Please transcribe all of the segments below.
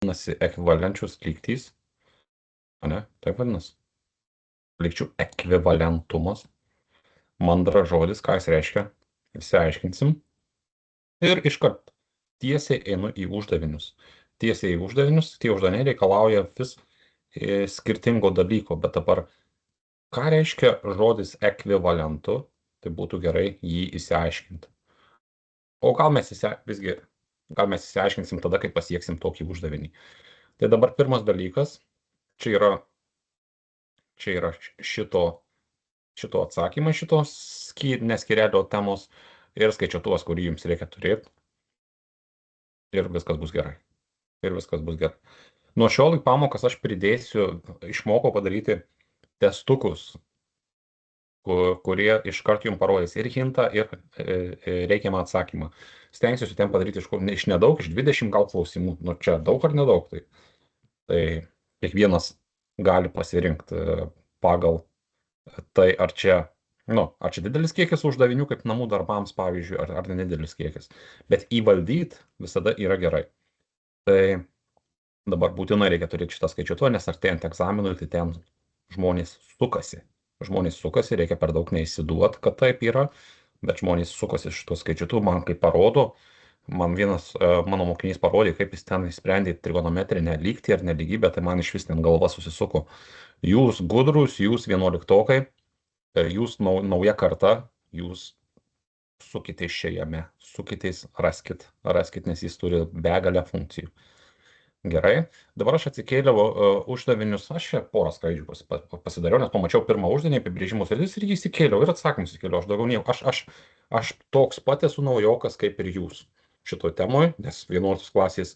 vadinasi ekvivalenčios lygtys, ane, taip vadinasi. Lygčių ekvivalentumas. Mandras žodis, ką jis reiškia, išsiaiškinsim. Ir iškart tiesiai einu į uždavinius. Tiesiai į uždavinius, tie uždaviniai reikalauja vis skirtingo dalyko, bet dabar ką reiškia žodis ekvivalentu, tai būtų gerai jį išsiaiškinti. O gal mes išsiaiškinsim tada, kai pasieksim tokį uždavinį. Tai dabar pirmas dalykas, čia yra šito atsakymai, neskirelio temos ir skaičiuotuvas, kurį jums reikia turėti. Ir viskas bus gerai. Nuo šiol į pamokas aš išmokau padaryti testukus, kurie iškart jums parodys ir hintą, ir reikiamą atsakymą. Stengsiuosi ten padaryti iš nedaug, iš 20 gal klausimų. Nu, čia daug ar nedaug. Tai kiekvienas gali pasirinkti pagal tai, ar čia didelis kiekis uždavinių, kaip namų darbams, pavyzdžiui, ar nedidelis kiekis. Bet įvaldyti visada yra gerai. Tai dabar būtinai reikia turėti šitą skaičiuotuvą, nes artėjant egzaminui, tai ten žmonės sukasi. Reikia per daug neįsiduoti, kad taip yra, bet žmonės sukasi šito skaičiuotuvu, man kaip parodo, man vienas mano mokinys parodė, kaip jis ten išsprendė trigonometrinę lygtį ar nelygybę, tai man iš vis ten galva susisuko. Jūs gudrus, jūs 11-okai, jūs nauja karta, jūs sukitės čia jame, raskit, nes jis turi begalę funkcijų. Gerai, dabar aš atsikėliau uždavinius, aš čia porą skaidžių pasidariau, nes pamačiau pirmą uždavinį, apibrėžimus ir įsikėliau ir atsakymus įsikėliau. Aš daugiau nieko, aš toks pat esu naujokas kaip ir jūs šitoj temoj, nes 11 klasės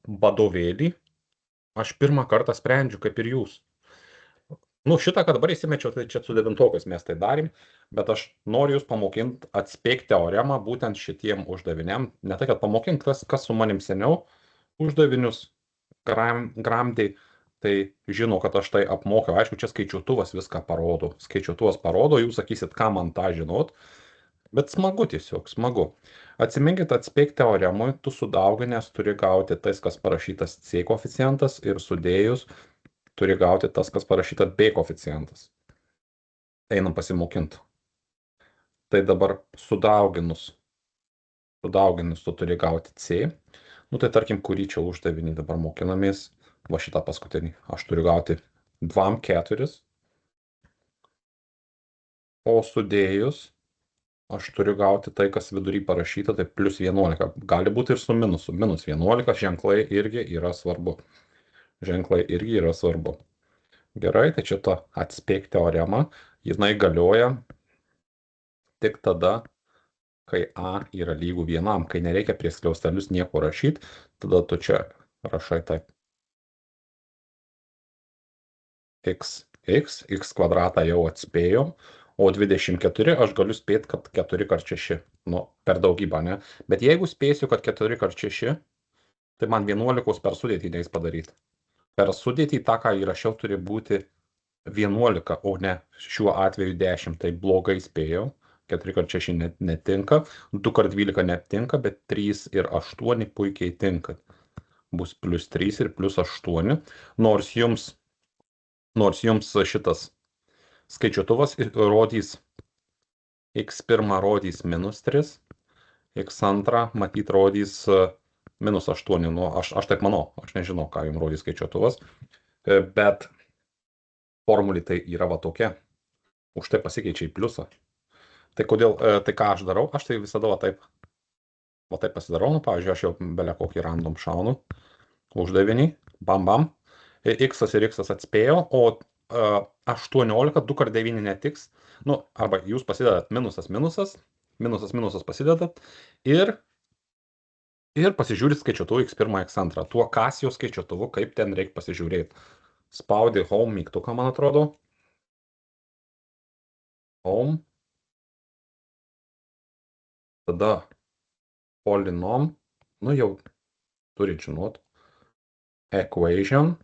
vadovėlį aš pirmą kartą sprendžiu kaip ir jūs. Nu, šitą, kad dabar įsimečiau, tai čia su 9-okais mes tai darėm, bet aš noriu jūs pamokinti atspėti teoremą būtent šitiem uždaviniam. Ne tai, kad pamokinti, kas su manim seniau uždavinius gramdė, tai žino, kad aš tai apmokiau. Aišku, čia skaičiuotuvas viską parodo. Jūs sakysit, ką man tą žinot, bet smagu tiesiog, smagu. Atsiminkit, atspėk teoremui, tu sudauginęs turi gauti tais, kas parašytas C koeficientas ir sudėjus turi gauti tas, kas parašyta B koeficientas. Einam pasimokinti. Tai dabar sudauginus tu turi gauti C. Nu tai tarkim, kurį čia uždavinį dabar mokinamės, va šitą paskutinį. Aš turiu gauti 2-4. O sudėjus aš turiu gauti tai, kas vidury parašyta, tai plus 11. Gali būti ir su minusu. Minus 11 ženklai irgi yra svarbu. Gerai, tai čia ta atspėk teorema, jinai galioja tik tada, kai A yra lygų 1, kai nereikia prie skliaustelius nieko rašyti, tada tu čia rašai taip. X kvadratą jau atspėjom, o 24 aš galiu spėti, kad 4x6, nu, per daugybą, ne? Bet jeigu spėsiu, kad 4x6, tai man 11 per sudėtį neis padaryti. Per sudėtį tą, ką įrašiau, turi būti 11, o ne šiuo atveju 10, tai blogai spėjau. 4x6 netinka, 2x12 netinka, bet 3 ir 8 puikiai tinka. Bus plus 3 ir plus 8, nors jums šitas skaičiuotuvas rodys, x1 rodys minus 3, x2 matyt rodys minus 8, nu, aš taip manau, aš nežinau, ką jums rodys skaičiuotuvas, bet formulė tai yra va tokia, už tai pasikeičia į pliusą. Tai ką aš darau? Aš tai visada va taip pasidarau, nu, pavyzdžiui, aš jau belia kokį random šaunu uždavinį, bam, x ir x atspėjo, o 18, 2x9 netiks, nu, arba jūs pasidedat minusas pasidedat ir pasižiūrit skaičiuotuvu x1, x2, tuo Casio skaičiuotuvu, kaip ten reikia pasižiūrėti. Spaudi home mygtuką, man atrodo. Home. Tada polynom, nu jau turit žinot, equation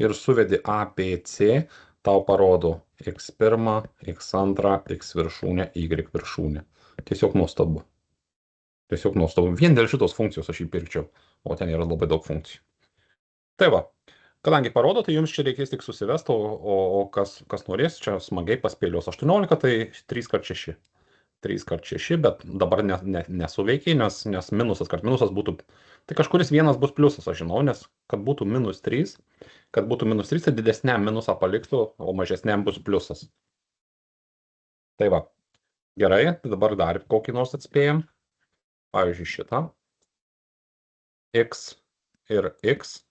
ir suvedi A, B, C, tau parodo x1, x2, x viršūnė, y viršūnė. Tiesiog nuostabu. Tiesiog nuostabu. Vien dėl šitos funkcijos aš jį pirkčiau, o ten yra labai daug funkcijų. Tai va, kadangi parodo, tai jums čia reikės tik susivesti, o kas norės, čia smagiai paspėlios 18, tai 3x6. 3x6, bet dabar nesuveikiai, nes minusas kart minusas būtų, tai kažkuris vienas bus pliusas, aš žinau, nes kad būtų -3, tai didesniam minusą paliktų, o mažesniam bus pliusas. Tai va, gerai, tai dabar dar kokį nors atspėjam. Pavyzdžiui, šitą. X ir X.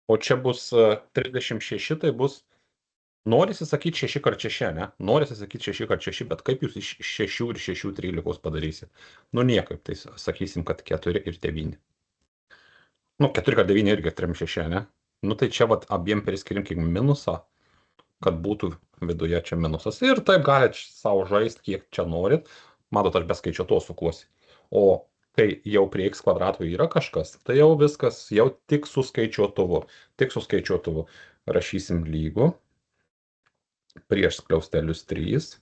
O čia bus 36, tai bus, norisi sakyti 6x6, ne? Norisi sakyti 6x6, bet kaip jūs iš 6 ir 6 13 padarysit? Nu niekaip, tai sakysim, kad 4 ir 9. Nu, 4x9 irgi 36, ne? Nu, tai čia vat abiem priskirkim minusą, kad būtų viduje čia minusas. Ir taip galit savo žaisti, kiek čia norit. Matot, aš be skaičiuotos sukuosi. O kai jau prie x kvadrato yra kažkas, tai jau viskas, jau tik su skaičiuotuvu. Tik su skaičiuotuvu rašysim lygų prieš skliaustelius 3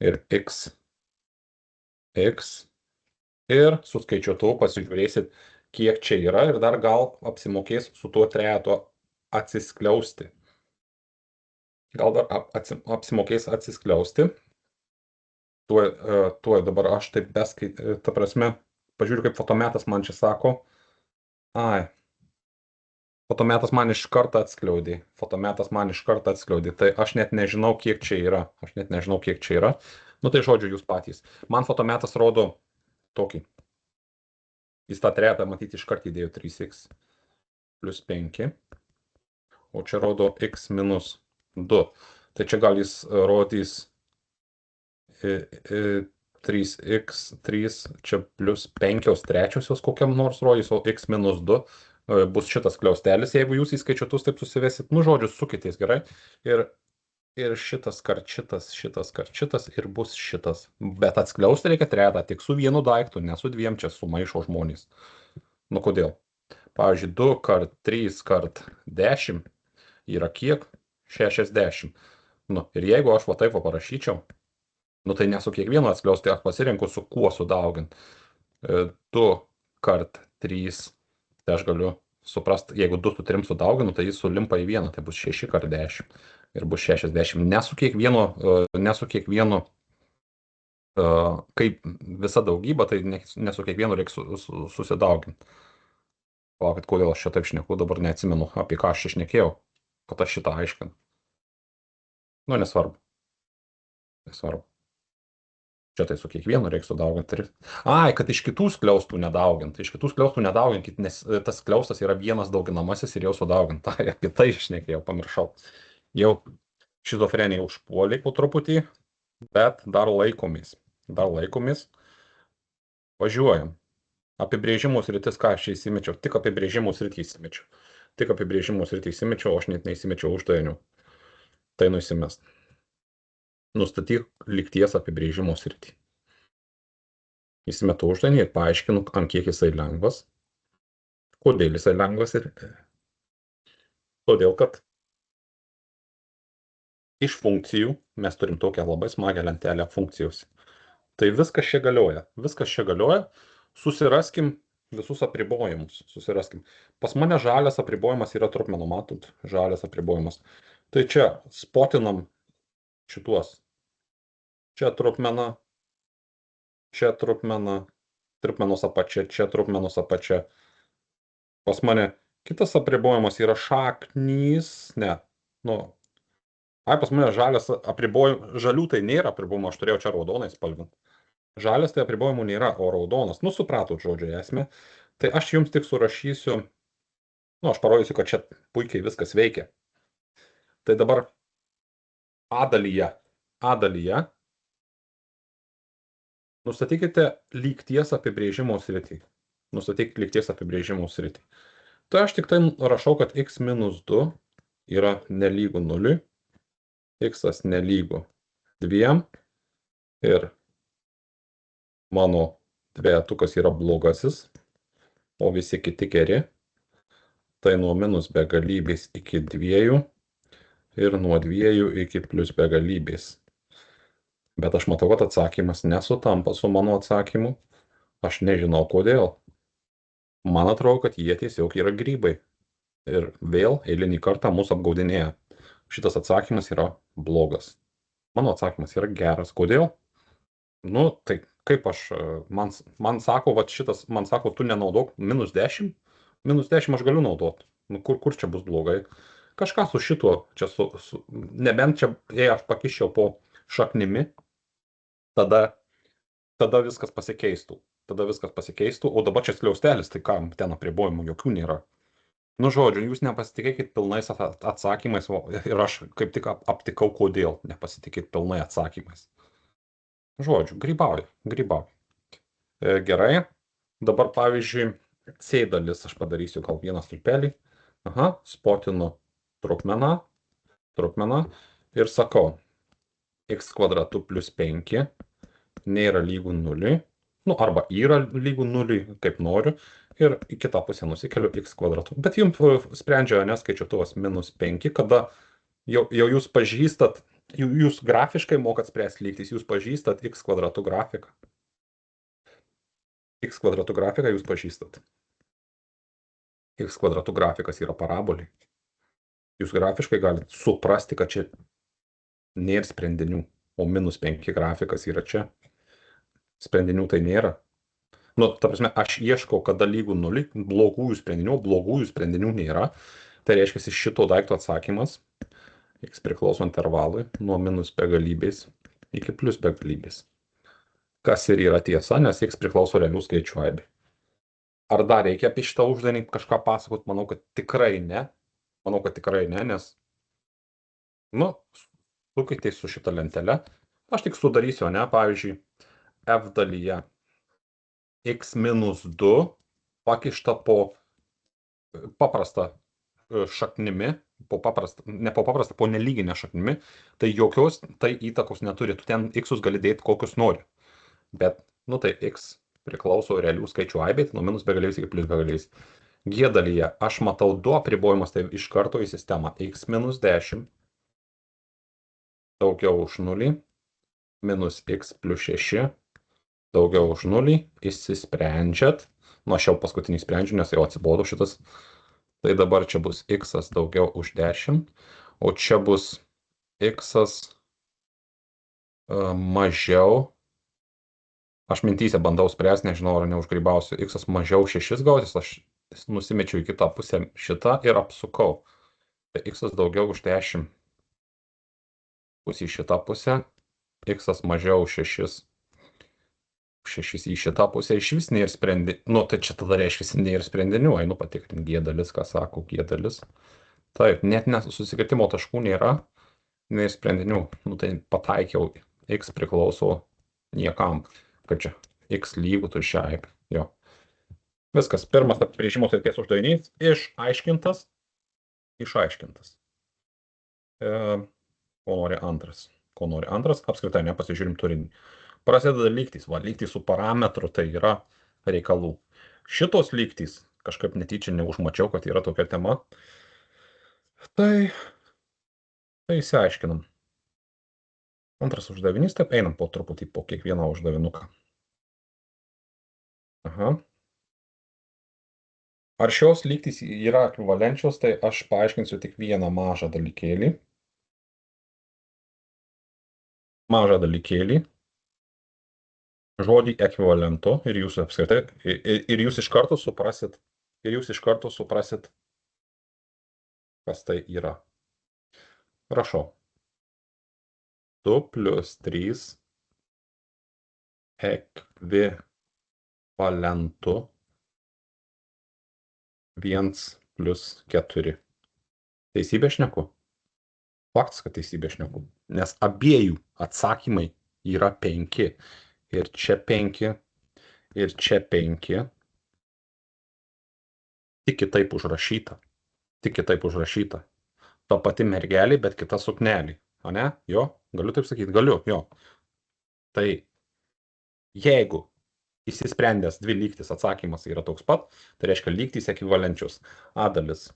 ir x ir su skaičiuotuvu pasižiūrėsit, kiek čia yra ir dar gal apsimokės su tuo trejeto atsiskliausti. Gal dar apsimokės atsiskliausti. Tuoj dabar aš taip ta prasme, pažiūriu, kaip fotometas man čia sako. Fotometas man iš karto atskliaudė. Tai aš net nežinau, kiek čia yra. Nu tai žodžiu, jūs patys. Man fotometas rodo tokį. Jis tą trejetą matyti iš karto įdėjo 3x plus 5. O čia rodo x minus 2. Tai čia gal jis rodys 3x3, čia plus 5 trečiosios kokiam nors rodys, o x minus 2 bus šitas skliaustelis, jeigu jūs į skaičiuotus taip susivesit, nu žodžiu, sukitės gerai. Ir šitas kart šitas ir bus šitas. Bet atskliausti reikia trejetą tik su vienu daiktu, ne su dviem, čia sumaišo žmonės. Nu kodėl? Pavyzdžiui, 2 kart 3 kart 10 yra kiek? 60. Nu, ir jeigu aš va taip va parašyčiau, nu tai ne su kiekvienu atskliausti, aš pasirenku su kuo sudaugint. 2 kart 3, tai aš galiu suprast, jeigu 2 su 3 sudauginu, tai jis sulimpa į vieną, tai bus 6 kart 10 ir bus 60. Ne su kiekvienu, kaip visa daugybė, tai ne su kiekvienu reikia susidauginti. Palaukit, kodėl aš čia taip šneku, dabar neatsimenu, apie ką aš čia šnekėjau, kad aš šitą aiškinu. Nu, nesvarbu. Čia tai su kiekvienu reikia sudauginti. Kad iš kitų skliaustų nedauginti. Iš kitų skliaustų nedauginkit, nes tas skliaustas yra vienas dauginamasis ir jau sudauginta. Apie tai šnekėjau, pamiršau. Jau šizofrenija užpuolė po truputį, bet dar laikomės. Važiuojam. Apibrėžimų sritis, ką aš čia įsimečiau? Tik apibrėžimų sritį įsimečiau, o aš net neįsimečiau uždavinių. Tai nusimest. Nustatyk lygties apibrėžimo sritį. Įsimetu uždavinį ir paaiškinu, ant kiek jisai lengvas. Kodėl jisai lengvas? Todėl, kad iš funkcijų mes turim tokią labai smagią lentelę funkcijos. Tai viskas čia galioja. Susiraskim visus apribojimus. Pas mane žalias apribojimas yra trupmenų, matot? Žalias apribojimas. Tai čia spotinam šituos. Čia trupmena, trupmenos apačia, čia trupmenos apačia. Pas mane kitas apribojimas yra šaknys, pas mane žalias apribojimas, žalių tai nėra apribojimo, aš turėjau čia raudonai spalvinti. Žalias tai apribojimų nėra, o raudonas, nu supratot žodžio esmę. Tai aš jums tik surašysiu, aš parodysiu, kad čia puikiai viskas veikia. Tai dabar A dalyje nustatykite lygties apibrėžimo sritį. Tai aš tik tai rašau, kad x minus 2 yra nelygu 0, x nelygu 2 ir mano dvejetukas yra blogasis, o visi kiti geri. Tai nuo minus begalybės iki 2 ir nuo 2 iki plus begalybės. Bet aš matau, kad atsakymas nesutampa su mano atsakymu. Aš nežinau kodėl. Man atrodo, kad jie tiesiog yra grybai. Ir vėl eilinį kartą mūsų apgaudinėja. Šitas atsakymas yra blogas. Mano atsakymas yra geras. Kodėl? Nu, tai kaip man sako, va šitas, man sako, tu nenaudok -10. -10 aš galiu naudot. Nu, kur čia bus blogai? Kažką su šituo, čia nebent čia, jei aš pakiščiau po šaknimi, tada viskas pasikeistų. O dabar čia skliaustelis, tai kam ten apribojimų jokių nėra. Nu, žodžiu, jūs nepasitikėkit pilnais atsakymais ir aš kaip tik aptikau, kodėl nepasitikėt pilnai atsakymais. Žodžiu, grybauju. Gerai. Dabar, pavyzdžiui, C dalis aš padarysiu gal vieną stulpelį. Aha, spotinu trupmeną ir sakau, x kvadratu plus 5 nėra lygų 0. Nu, arba yra lygų 0, kaip noriu. Ir į kitą pusę nusikeliu x kvadratu. Bet jums sprendžia neskaičiuotuvas -5, kada jau jūs pažįstat, jūs grafiškai mokat spręsti lygtis, jūs pažįstat x kvadratų grafiką. X kvadratų grafiką jūs pažįstat. X kvadratų grafikas yra parabolė. Jūs grafiškai galite suprasti, kad čia nėra sprendinių, o -5 grafikas yra čia. Sprendinių tai nėra. Nu, ta prasme, aš ieškau, kada lygų 0, blogųjų sprendinių nėra. Tai reiškia, šito daikto atsakymas x priklauso intervalui nuo minus begalybės iki plus begalybės. Kas ir yra tiesa, nes x priklauso realių skaičių aibei. Ar dar reikia apie šitą uždavinį kažką pasakot? Manau, kad tikrai ne. Nes, nu, sukitės su šitą lentelę. Aš tik sudarysiu, ne, pavyzdžiui, f dalyje x minus 2 pakišta po paprastą šaknimi, po nelyginę šaknimi, tai jokios tai įtakos neturi. Tu ten x'us gali dėti kokius nori. Bet, nu tai x priklauso realių skaičių aibei, nuo minus begalybės iki plus begalybės. G dalyje aš matau 2 apribojimus, tai iš karto į sistemą x minus 10 daugiau už 0 minus x plus 6 daugiau už 0, išsisprendžiat. Nu, aš jau paskutinį sprendžiu, nes jau atsibodo šitas. Tai dabar čia bus x daugiau už 10, o čia bus x mažiau. Aš mintyse bandau spręsti, nežinau, ar neužgrybausiu. X mažiau 6 gautis, aš nusimečiau į kitą pusę šitą ir apsukau. Tai x daugiau už 10 bus į šitą pusę. X mažiau 6 į šitą pusę iš vis nėra sprendinių. Nu, tai čia tada reiškia nėra sprendinių. Einu patikrinti G dalis, ką sako G dalis. Taip, net nesusikirtimo taškų nėra. Nėra sprendinių. Nu, tai pataikiau. X priklauso niekam. Kaip čia? X lygų tuščiai. Jo. Viskas. Pirmas apibrėžimo srities uždavinys. Išaiškintas. Ko nori antras? Apskritai nepasižiūrim turinį. Prasideda lygtys. Lygtys su parametru tai yra reikalų. Šitos lygtys, kažkaip netyčia neužmačiau, kad yra tokia tema. Tai išsiaiškinam. Antras uždavinys, taip einam po truputį po kiekvieną uždavinuką. Aha. Ar šios lygtys yra ekvivalenčios, tai aš paaiškinsiu tik vieną mažą dalykėlį. Žodį ekvivalento ir jūs apskritai, ir jūs iš karto suprasit, kas tai yra. Rašau. 2 plus 3 ekvivalentu 1 plus 4. Teisybė šneku? Faktas, kad teisybė šneku. Nes abiejų atsakymai yra 5. Ir čia 5, ir čia 5. Tik kitaip užrašyta. Ta pati mergelė, bet kita suknelė. O ne? Jo? Galiu taip sakyti? Galiu, jo. Tai jeigu įsisprendęs dvi lygtys atsakymas yra toks pat, tai reiškia lygtys ekvivalenčius. A dalis.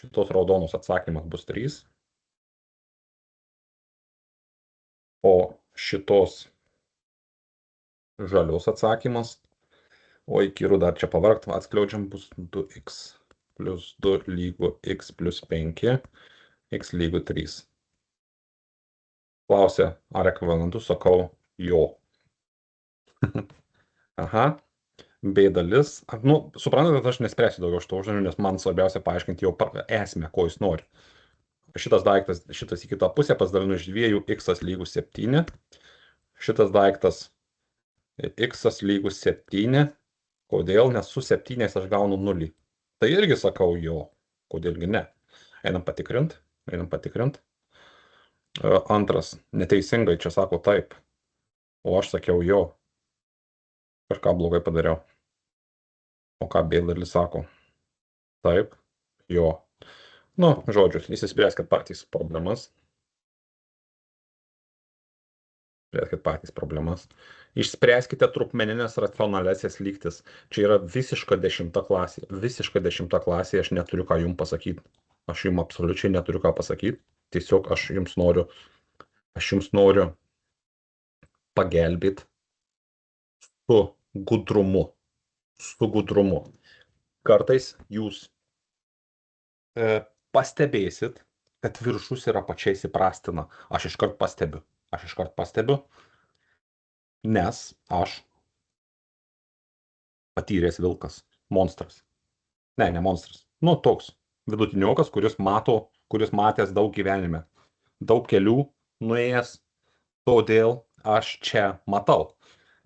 Šitos raudonos atsakymas bus 3. O šitos žalios atsakymas O įkyru dar čia pavargt, atskleidžiam bus 2x plus 2 lygu x plus 5, x lygu 3. Klausia, ar ekvivalentų, sakau, jo. Aha, B dalis. Nu, suprantate, kad aš nespręsiu daugiau šito uždavinio, nes man svarbiausia paaiškinti jau esmę, ko jis nori. Šitas daiktas, šitas į kitą pusę pasidalinu iš 2, x lygus 7. Šitas daiktas x lygus 7. Kodėl? Nes su 7 aš gaunu 0. Tai irgi sakau jo. Kodėlgi ne? Einam patikrint. Antras, neteisingai čia sako taip. O aš sakiau jo. Kažką blogai padariau. O ką B dalis sako? Taip, jo. Nu, žodžiu, įsispręskit patys problemas. Išspręskite trupmeninės racionalesias lygtis. Čia yra visiška 10 klasė. Visiška 10 klasė, aš neturiu ką jums pasakyti. Aš jums absoliučiai neturiu ką pasakyti. Tiesiog aš jums noriu pagelbėti su gudrumu. Kartais jūs pastebėsit, kad viršus ir apačia įsiprastina. Aš iškart pastebiu, nes aš patyręs vilkas, monstras. Ne monstras. Nu, toks vidutiniokas, kuris matęs daug gyvenime. Daug kelių nuėjęs, todėl aš čia matau.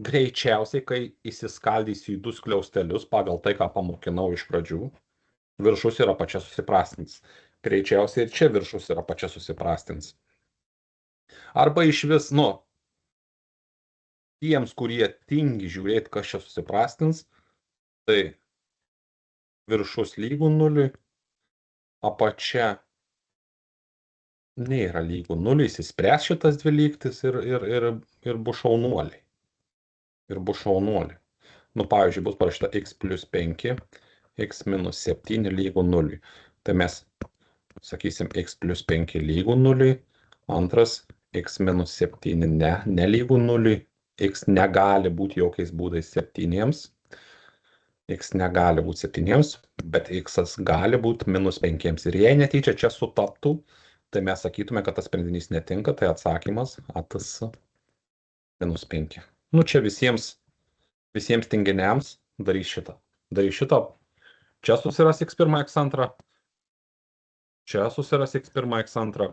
Greičiausiai, kai įsiskaldysiu į 2 skliaustelius pagal tai, ką pamokinau iš pradžių, viršus ir apačia susiprastins. Greičiausiai ir čia viršus ir apačia susiprastins. Arba iš vis, tiems, kurie tingi žiūrėti, kas čia susiprastins, tai viršus lygų 0, apačia nėra lygų 0, įsispręs šitas 2 lygtis ir bus šaunuoliai. Nu, pavyzdžiui, bus parašyta x plus 5, x minus 7 lygų 0. Tai mes sakysim x plus 5 lygų 0, antras x minus 7 nelygų 0, x negali būti jokiais būdais 7, x negali būti 7, bet x gali būti minus 5. Ir jei netyčia čia sutaptų, tai mes sakytume, kad tas sprendinys netinka, tai atsakymas ATS minus 5. Nu, čia visiems tinginiams darys šitą. Čia susiras x1, x2. Čia susiras x1, x2.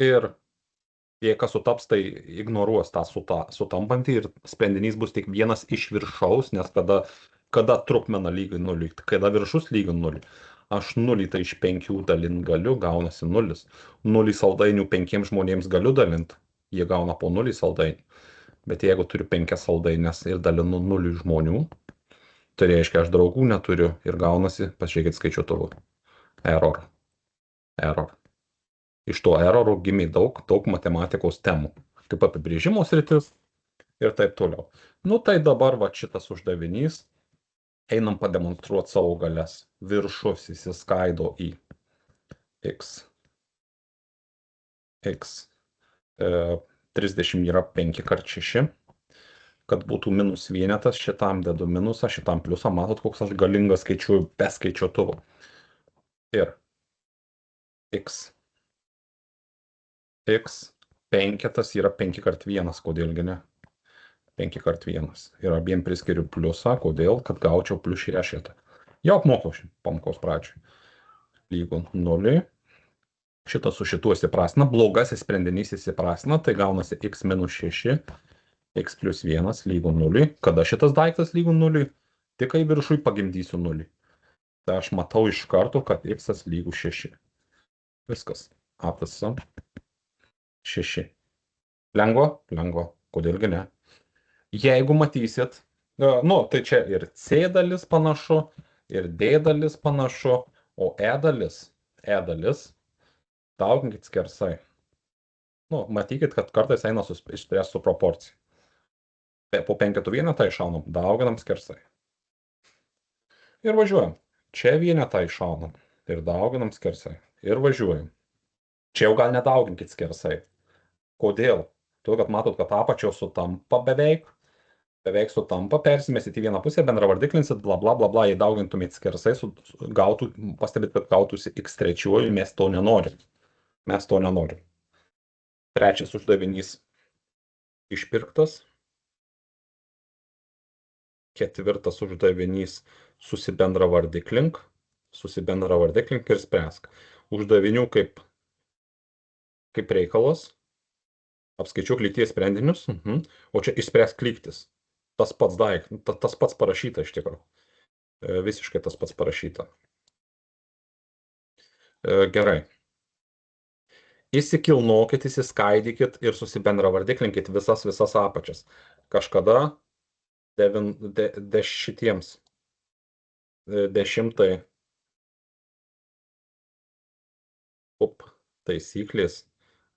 Ir jei kas sutaps, tai ignoruos tą sutampantį ir sprendinys bus tik vienas iš viršaus, nes kada trupmena lygi 0, kada viršus lygi 0. Aš 0 tai iš 5 dalint galiu, gaunasi 0. 0 saldainių 5 žmonėms galiu dalint, jie gauna po 0 saldainių. Bet jeigu turiu 5 saldainės ir dalinu 0 žmonių, tai reiškia, aš draugų neturiu ir gaunasi, pažiūrėkit skaičiuotuvu, error. Iš to errorų gimė daug matematikos temų, kaip apibrėžimo sritis ir taip toliau. Nu tai dabar va šitas uždavinys, einam pademonstruoti savo galias. Viršus įsiskaido į x. 30 yra 5 kart 6. Kad būtų minus vienetas, šitam dedu minusą, šitam pliusą. Matot, koks aš galingas skaičiuoju be skaičiuotuvo. Ir x 5 yra 5 kart 1, kodėlgi ne? 5 kart 1. Ir abiem priskiriu pliusą, kodėl? Kad gaučiau plius šešetą. Jau apmokau pamokos pradžioj. Lygu 0. Šitas su šituo įsiprastina. Blogasis sprendinys įsiprastina, tai gaunasi x minus 6, x plus 1 lygu 0. Kada šitas daiktas lygu 0? Tik kai viršui pagimdysiu 0. Tai aš matau iš karto, kad x lygu 6. Viskas. ATS 6. Lengva? Kodėlgi ne? Jeigu matysit, tai čia ir C dalis panašu, ir D dalis panašu, o E dalis, dauginkit skersai. Matykit, kad kartais eina išspręsti su proporcija. Po 5 vienetą iššaunam, dauginam skersai. Ir važiuojam. Čia vienetą iššaunam ir dauginam skersai. Ir važiuojam. Čia jau gal nedauginkit skersai. Kodėl? Todėl, kad matot, kad apačios sutampa beveik, beveik sutampa, persimėsit į vieną pusę, bendravardiklinsit, bla bla bla bla, jei daugintumėt skersai, gautų, pastebėt, kad gautųsi x trečiuoju, mes to nenorim. Mes to nenorim. Trečias uždavinys išpirktas. Ketvirtas uždavinys susibendravardiklink ir spręsk. Uždavinių kaip reikalas. Apskaičiuok lygties sprendinius, o čia išspręsk lygtis. Tas pats parašyta iš tikrųjų. Visiškai tas pats parašyta. Gerai. Įsikilnokit, įsiskaidykit ir susibendravardiklinkit visas apačias. Kažkada dešimtai taisyklės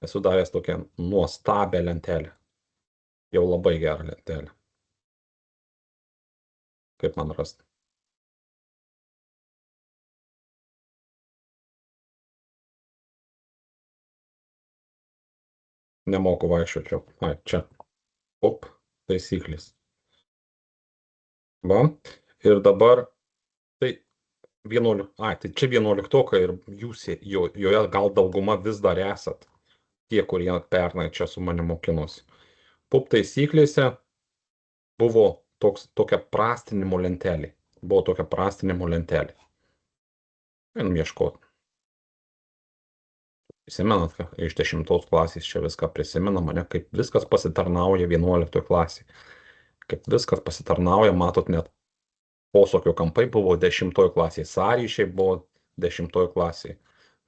esu davęs tokią nuostabią lentelę. Jau labai gerą lentelę. Kaip man rasti? Nemoku vaikščioti. Ai, čia. Taisyklės. Va. Ir dabar tai 11. Ai, tai čia 11 ir jūs joje gal dauguma vis dar esat. Tie, kurie pernai čia su manimi mokinosi. PUP taisyklėse buvo tokia prastinimo lentelė. Einam ieškoti. Prisimenat, kad iš 10 klasės čia viską prisimena mane, kaip viskas pasitarnauja 11 klasėje. Kaip viskas pasitarnauja, matot, net posūkio kampai buvo 10 klasėje, sąryšiai buvo 10 klasėje.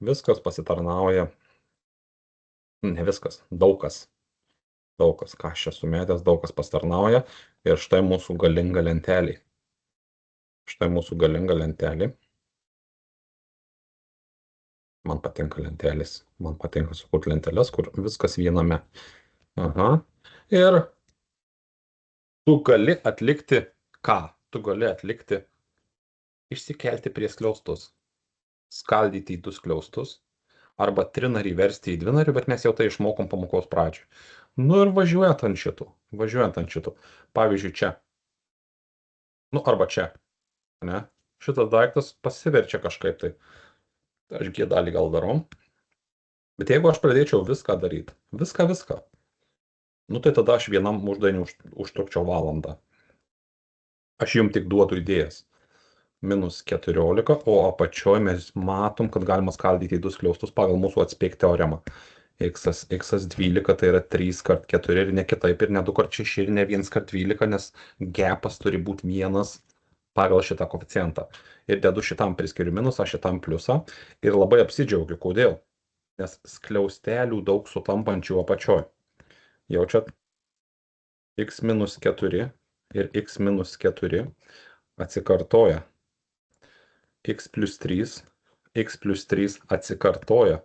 Viskas pasitarnauja, ne viskas, daug kas, ką aš čia sumetęs, daug kas pasitarnauja. Ir štai mūsų galinga lentelė. Man patinka lentelės. Man patinka sukurti lenteles, kur viskas viename. Aha. Ir tu gali atlikti ką? Tu gali atlikti išsikelti prie skliaustus, skaldyti į 2 skliaustus, arba trinarį versti į dvinarį, bet mes jau tai išmokom pamokos pradžioje. Nu ir važiuojant ant šitų. Pavyzdžiui, čia. Nu, arba čia. Ne? Šitas daiktas pasiverčia kažkaip tai. Aš G dalį gal darau. Bet jeigu aš pradėčiau viską daryti, viską, nu tai tada aš vienam uždaviniui užtrukčiau valandą. Aš jums tik duodu idėjas. -14, o apačioje mes matom, kad galima skaldyti į 2 skliaustus pagal mūsų atspėk teoremą. X 12 tai yra 3 kart 4 ir ne kitaip, ir ne 2 kart 6 ir ne 1 kart 12, nes gapas turi būti 1 pagal šitą koeficientą. Ir dedu šitam priskiriu minusą, šitam pliusą. Ir labai apsidžiaugiu. Kodėl? Nes skliaustelių daug sutampančių apačioj. Jaučiat? X-4 ir X-4 atsikartoja. X+3 atsikartoja.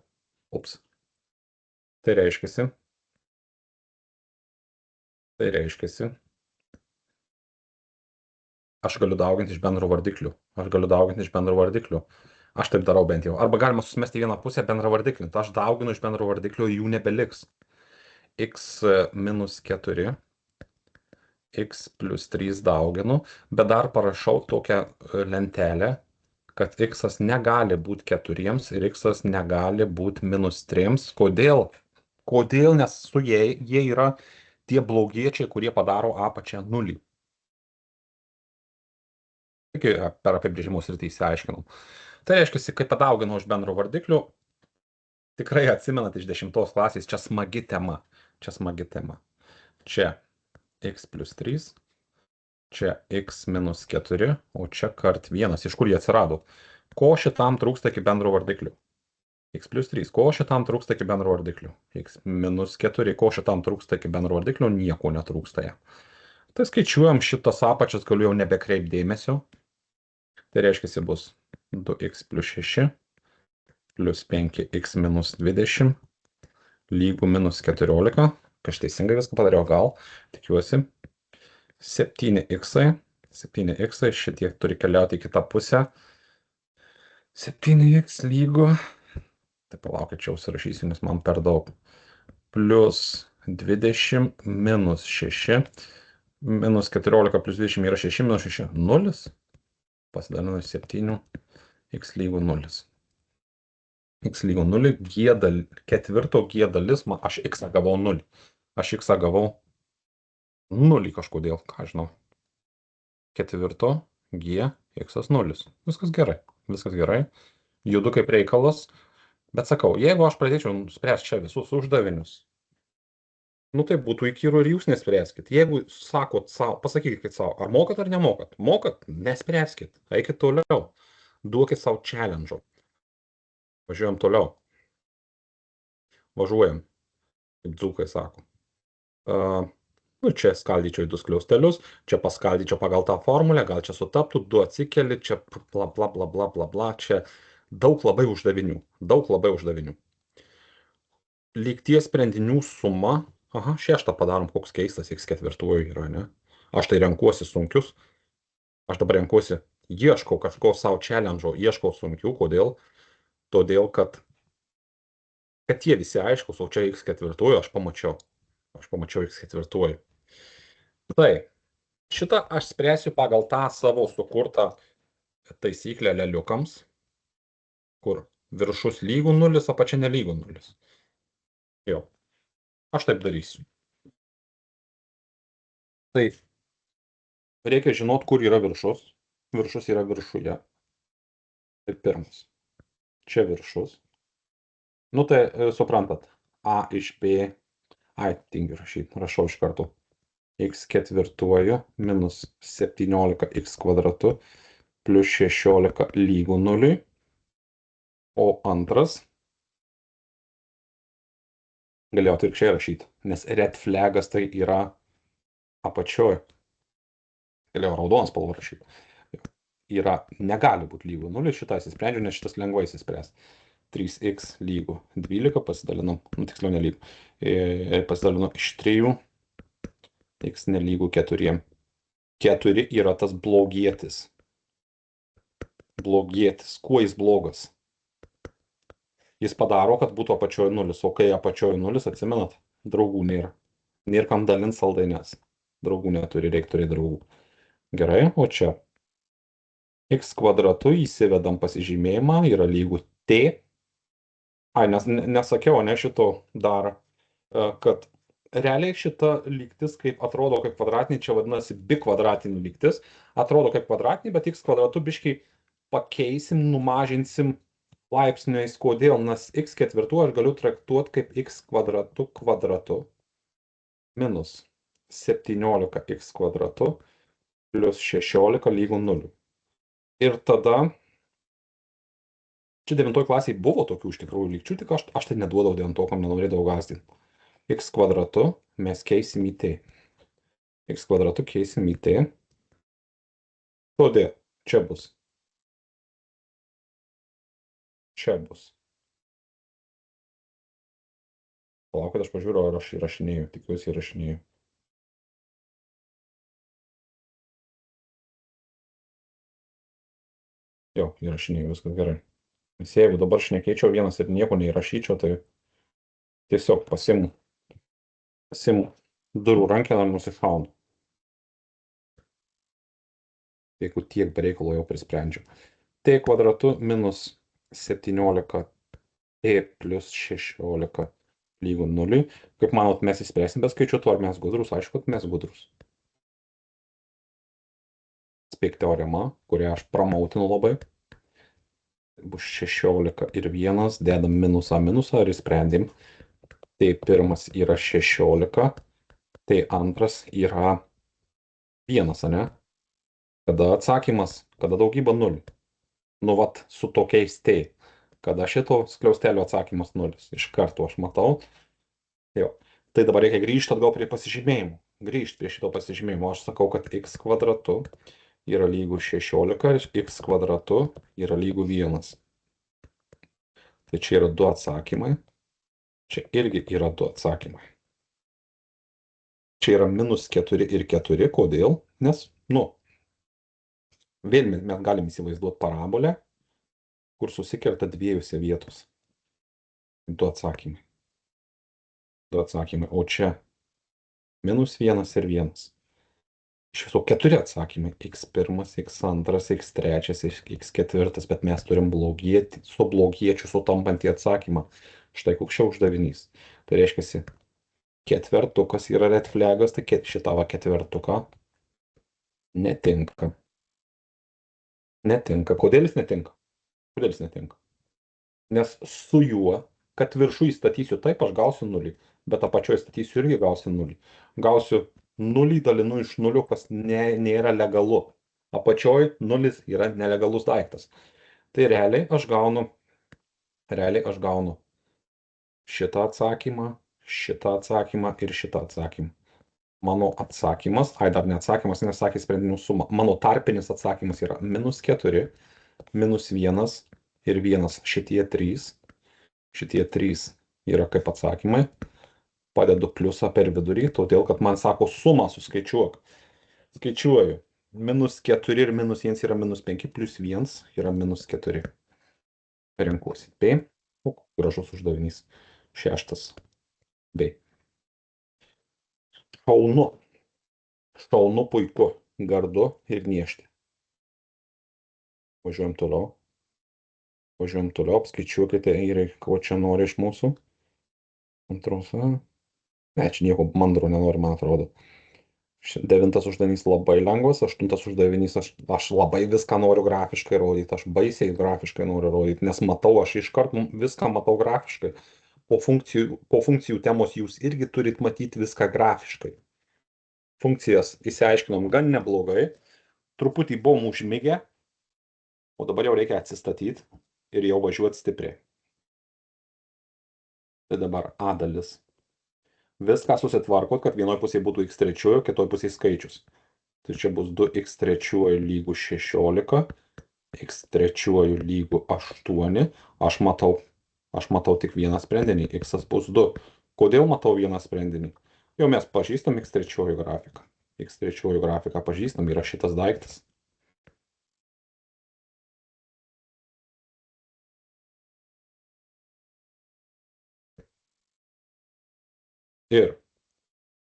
Tai reiškiasi. Aš galiu dauginti iš bendro vardiklių. Aš taip darau bent jau. Arba galima susimesti vieną pusę bendrą vardiklį. Aš dauginu iš bendro vardiklio, jų nebeliks. X-4, X+3 dauginu, bet dar parašau tokią lentelę, kad X negali būti 4 ir X negali būti -3. Kodėl? Nes jie yra tie blogiečiai, kurie padaro apačią 0. Taigi per apibrėžimo sritį išsiaiškinau. Tai reiškia, kai padauginau iš bendro vardiklių, tikrai atsimenat iš 10 klasės, čia smagi tema. Čia X+3, čia X-4, o čia kart 1. Iš kur jie atsirado? Ko šitam trūksta iki bendro vardiklių? X+3. Ko šitam trūksta iki bendro vardiklių? X-4. Ko šitam trūksta iki bendro vardiklių? Nieko netrūksta. Tai skaičiuojam šitas apačias, galiu jau nebekreip dėmesio. Tai reiškia, bus 2x+6 plus 5x-20 lygų -14. Aš teisingai viską padariau, gal, tikiuosi. 7x, šitiek turi keliauti į kitą pusę. 7x lygu, tai palaukit, čia užsirašysiu, nes man per daug. Plus 20 -6 Minus 14 plus 20 yra 6, minus 6. 0. Pasidalinus 7. X lygu 0. X lygu 0. Ketvirto G dalis, aš X gavau 0. Aš X gavau 0 kažkodėl, ką žinau. Ketvirto G, X 0. Viskas gerai. Viskas gerai. Judu kaip reikalas. Bet sakau, jeigu aš pradėčiau spręsti čia visus uždavinius, nu tai būtų įkyru ir jūs nespręskit. Jeigu sakot savo, pasakykit savo, ar mokat ar nemokat. Mokat, nespręskit. Eikit toliau. Duokit savo challenge. Važiuojam toliau. Važiuojam, kaip dzūkai sako. Nu, čia skaldyčiau į du skliaustelius, čia paskaldyčiau pagal tą formulę, gal čia sutaptų, du atsikeli, čia bla bla bla bla bla bla, čia daug labai uždavinių, daug labai uždavinių. Lygties sprendinių suma, aha, 6 padarom, koks keistas, x ketvirtuoju yra, ne? Aš tai renkuosi sunkius, aš dabar renkuosi, ieškau kažko savo challenge, ieškau sunkių, kodėl? Todėl, kad jie visi aiškus, o čia x ketvirtuoju aš pamačiau x ketvirtuoju. Tai, šitą aš spręsiu pagal tą savo sukurtą taisyklę leliukams, kur viršus lygu 0, apačia nelygu 0. Jo, aš taip darysiu. Tai reikia žinot, kur yra viršus. Viršus yra viršuje. Tai pirmas. Čia viršus. Nu tai suprantat, A iš B, tingiu rašyti, rašau iš karto. X ketvirtuoju minus 17x kvadratu plus 16 lygu 0. O antras galėjau atvirkščiai rašyti, nes red flagas tai yra apačioje. Galėjau raudoną spalvą rašyti. Negali būti lygu 0, šitą įsisprendžiu, nes šitas lengvai įsispręs. 3x lygu 12 pasidalinam, tiksliau nelygu. Pasidalinu iš 3, x nelygu 4. 4 yra tas blogietis. Blogietis. Kuo jis blogas? Jis padaro, kad būtų apačioje 0. O kai apačioje 0, atsimenat, draugų nėra. Nėra kam dalint saldainės. Draugų neturi, reikia turėti draugų. Gerai, o čia x kvadratu įsivedam pasižymėjimą, yra lygu t. Nesakiau, ne šito dar, kad realiai šita lygtis, kaip atrodo kaip kvadratinė, čia vadinasi bikvadratinė lygtis, atrodo kaip kvadratinė, bet x kvadratu biškai pakeisim, numažinsim laipsniais. Kodėl? Nes x ketvirtu aš galiu traktuoti kaip x kvadratu minus 17x kvadratu plus 16 lygu 0. Ir tada, čia 9 klasiai buvo tokių iš tikrųjų lygčių, tik aš tai neduodavau 9-okam, nenorėdavau gąsdinti. X kvadratu mes keisim į t. X kvadratu keisim į t. Todėl čia bus. Čia bus. Palaukit, aš pažiūriu, ar aš įrašinėju. Tikiuosi įrašinėju. Jo, įrašinėjau, viskas gerai. Nes jeigu dabar šnekėčiau vienas ir nieko neįrašyčiau, tai tiesiog pasimu durų rankeną ir nusišaunu. Jeigu tiek be reikalo jau prisprendžiu. T kvadratu minus 17 t plus 16 lygu 0. Kaip manot, mes įspręsim be skaičiuotų, ar mes gudrus? Aišku, kad mes gudrus. Spėk teorema, kurią aš pramautinu labai. Bus 16 ir 1, dedam minusą ir įsprendėm. Tai pirmas yra 16, tai antras yra 1, ne? Kada atsakymas, kada daugybė 0. Nu vat, su tokiais t. Kada šito skliaustelio atsakymas 0. Iš karto aš matau. Jo. Tai dabar reikia grįžti atgal prie pasižymėjimų. Grįžti prie šito pasižymėjimo. Aš sakau, kad x kvadratu yra lygu 16 ir x kvadratu yra lygu 1. Tai čia yra 2 atsakymai. Čia irgi yra 2 atsakymai. Čia yra minus 4 ir 4. Kodėl? Nes, vėl mes galim įsivaizduoti parabolę, kur susikerta dviejose vietose. 2 atsakymai. 2 atsakymai. O čia minus 1 ir 1. Iš viso 4 atsakymai. X1, X2, X3, X4, bet mes turim blogietį, su blogiečiu sutampantį atsakymą. Štai koks čia uždavinys. Tai reiškia, ketvertukas yra red flagas, tai šitą va ketvertuką netinka. Netinka. Kodėl jis netinka? Kodėl jis netinka? Nes su juo, kad viršų įstatysiu taip, aš gausiu 0, bet apačioje įstatysiu irgi gausiu 0. Gausiu 0 dalinu iš 0, kas nėra legalu. Apačioj 0 yra nelegalus daiktas. Tai realiai aš gaunu šitą atsakymą ir šitą atsakymą. Mano atsakymas, dar ne atsakymas, nesakė sprendinių suma. Mano tarpinis atsakymas yra -4, -1 ir 1. Šitie 3 yra kaip atsakymai. Padedu pliusą per vidurį, todėl kad man sako sumą suskaičiuok. Skaičiuoju. -4 ir -1 yra -5, plus 1 yra -4. Renkuosi B. Gražus uždavinys. 6. B. Šaunu, puiku, gardu ir niešti. Važiuojam toliau, apskaičiuokite, ko čia nori iš mūsų. Antros, čia nieko mandro nenori, man atrodo. 9 uždavinys labai lengvas, 8 uždavinys, aš labai viską noriu grafiškai rodyti, aš baisiai grafiškai noriu rodyti, nes matau, aš iškart viską matau grafiškai. Po funkcijų temos jūs irgi turit matyti viską grafiškai. Funkcijas įsiaiškinom gan neblogai, truputį buvom užmigę, o dabar jau reikia atsistatyti ir jau važiuoti stipriai. Tai dabar A dalis. Viską susitvarkot, kad vienoj pusėje būtų x3, kitoj pusėje skaičius. Tai čia bus 2x3 lygu 16, x3 lygu 8. Aš matau tik vieną sprendinį, x bus 2. Kodėl matau vieną sprendinį? Jau mes pažįstam x3 grafiką. X3 grafiką pažįstam, yra šitas daiktas. Ir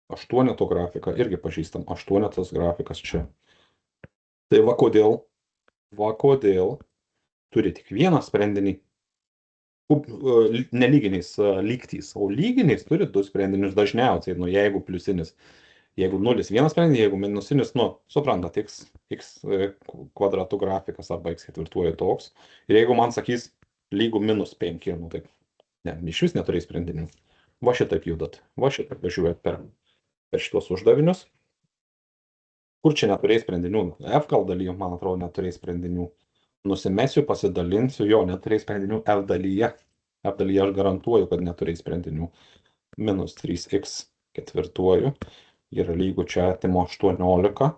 8 grafiką irgi pažįstam. 8 grafikas čia. Tai va kodėl turi tik vieną sprendinį. Nelyginiais lygtys, o lyginiais turi 2 sprendinius dažniausiai, jeigu pliusinis. Jeigu 0 vienas sprendinys, jeigu minusinis, suprantat, x kvadratų grafikas arba x4 toks. Ir jeigu man sakys lygų -5, tai iš vis neturės sprendinių. Va šitaip judat, va šitaip važiuojat per šitos uždavinius. Kur čia neturės sprendinių? F gal dalyje, man atrodo, neturės sprendinių. Nusimesiu, pasidalinsiu, jo, neturės sprendinių F dalyje. F dalyje aš garantuoju, kad neturės sprendinių. -3x4 yra lygu čia atimo 18.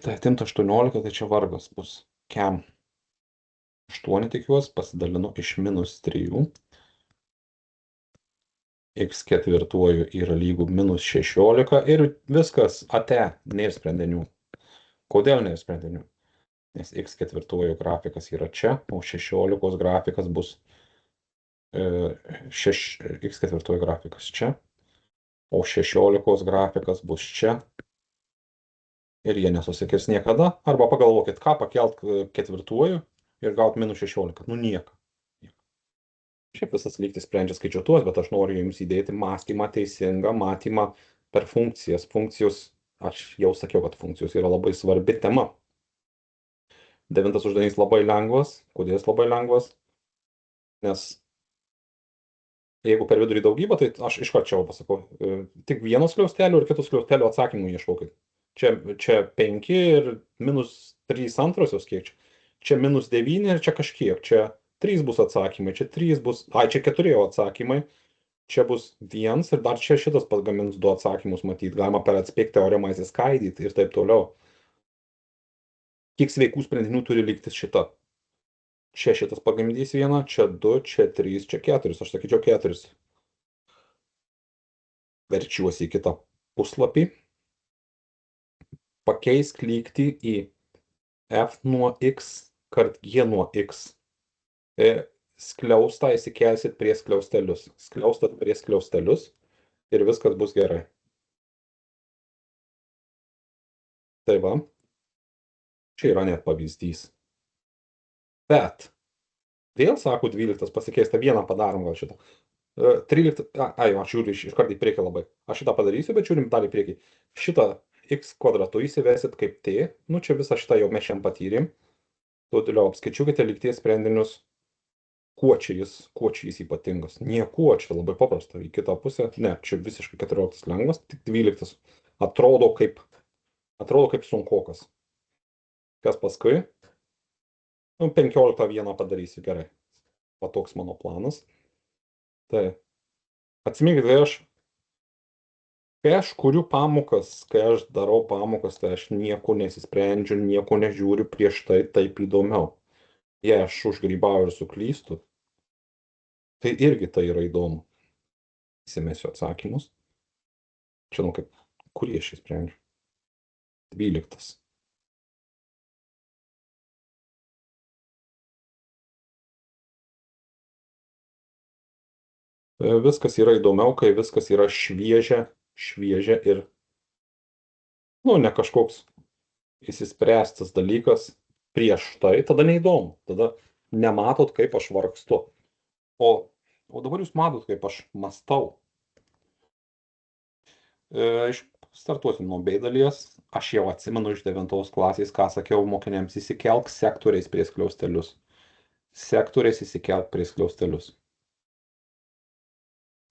Tai atimta 18, tai čia vargas bus. Kem 8 tikiuos, pasidalinu iš -3. x4 yra lygu -16 ir viskas, ate, nėra sprendinių. Kodėl nėra sprendinių? Nes x4 grafikas yra čia, o 16 grafikas bus x4 grafikas čia, o 16 grafikas bus čia. Ir jie nesusikirs niekada. Arba pagalvokit, ką pakelt ketvirtuoju ir gauti -16. Nieko. Šiaip visas lygtis sprendžia skaičiuotuos, bet aš noriu jums įdėti mąstymą, teisingą matymą per funkcijas. Funkcijos, aš jau sakiau, kad funkcijos yra labai svarbi tema. 9 uždavinys labai lengvas. Kodėl jis labai lengvas? Nes jeigu per vidurį daugybą, tai aš iškart čia pasakau, tik vienos skliaustelių ir kitus skliaustelių atsakymų ieškokit. Čia 5 ir -3 antrosios kiek čia. Čia -9 ir čia kažkiek. Čia 3 bus atsakymai, čia 3 bus, čia 4 jau atsakymai. Čia bus 1 ir dar čia šitas pagamins 2 atsakymus matyti. Galima per atspėk teoremą įsiskaidyti ir taip toliau. Kiek sveikų sprendinių turi lygtis šita? Čia šitas pagamdys 1, čia 2, čia 3, čia 4. Aš sakyčiau 4. Verčiuosi į kitą puslapį. Pakeisk lygtį į f nuo x kart g nuo x. Skliaustą įsikelsit prie skliaustelius. Skliaustat prie skliaustelius ir viskas bus gerai. Tai va, čia yra net pavyzdys. Bet, vėl sako 12 pasikeista, vieną padarom gal šitą. 13, aš žiūriu iš karto į priekį labai. Aš šitą padarysiu, bet žiūrim dar į priekį. Šitą x kvadratu įsivesit kaip t, nu čia visą šitą jau mes šiandien patyrėm. Todėl apskaičiuokite lygties sprendinius, kuo čia jis ypatingas. Niekuo, čia labai paprasta. Į kitą pusę, ne, čia visiškai 14 lengvas, tik 12. Atrodo kaip sunkokas. Kas paskui? Nu, 15 vieną padarysiu, gerai. O toks mano planas. Tai atsiminkit, kai aš kuriu pamokas, kai aš darau pamokas, tai aš nieko nesisprendžiu, nieko nežiūriu prieš tai taip įdomiau. Jei aš užgrybauju ir suklystu, tai irgi tai yra įdomu. Įsimesiu atsakymus. Žinau, kurį aš įsprendžiu. 12. Viskas yra įdomiau, kai viskas yra šviežia ir, nu, ne kažkoks įsispręstas dalykas prieš tai, tada neįdomu, tada nematot, kaip aš vargstu. O dabar jūs matot, kaip aš mąstau. Startuosim nuo B dalies. Aš jau atsimenu iš 9 klasės, ką sakiau mokiniams, įsikelk sektoriais prie skliaustelius. Sektoriais įsikelk prie skliaustelius.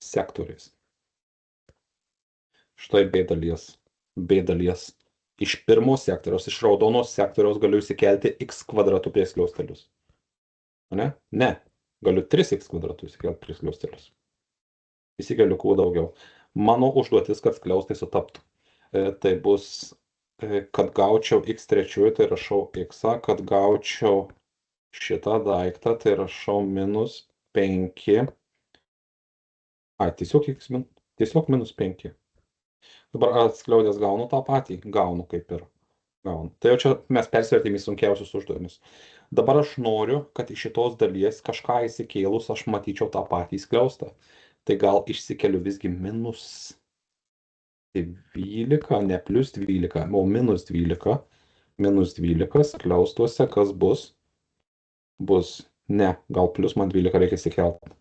Sektoriais. Štai B dalies. B dalies. Iš pirmo sektoriaus, iš raudonos sektoriaus galiu įsikelti x kvadratu prie skliaustelius. Ne? Ne. Galiu 3x kvadratu įsikelti prie skliaustelius. Įsikeliu kuo daugiau. Mano užduotis, kad skliaustai sutaptų. Tai bus, kad gaučiau x trečiųjų, tai rašau x, kad gaučiau šitą daiktą, tai rašau minus 5. Tiesiog minus 5. Dabar atskliaudęs gaunu tą patį, gaunu kaip ir gaunu. Tai jau čia mes persvertėm į sunkiausius uždavinius. Dabar aš noriu, kad iš šitos dalies kažką įsikėlus aš matyčiau tą patį skliaustą. Tai gal išsikeliu visgi minus 12, ne plus 12, o minus 12. Minus 12 skliaustuose, kas bus? Bus, ne, gal plus man 12 reikia įsikelti.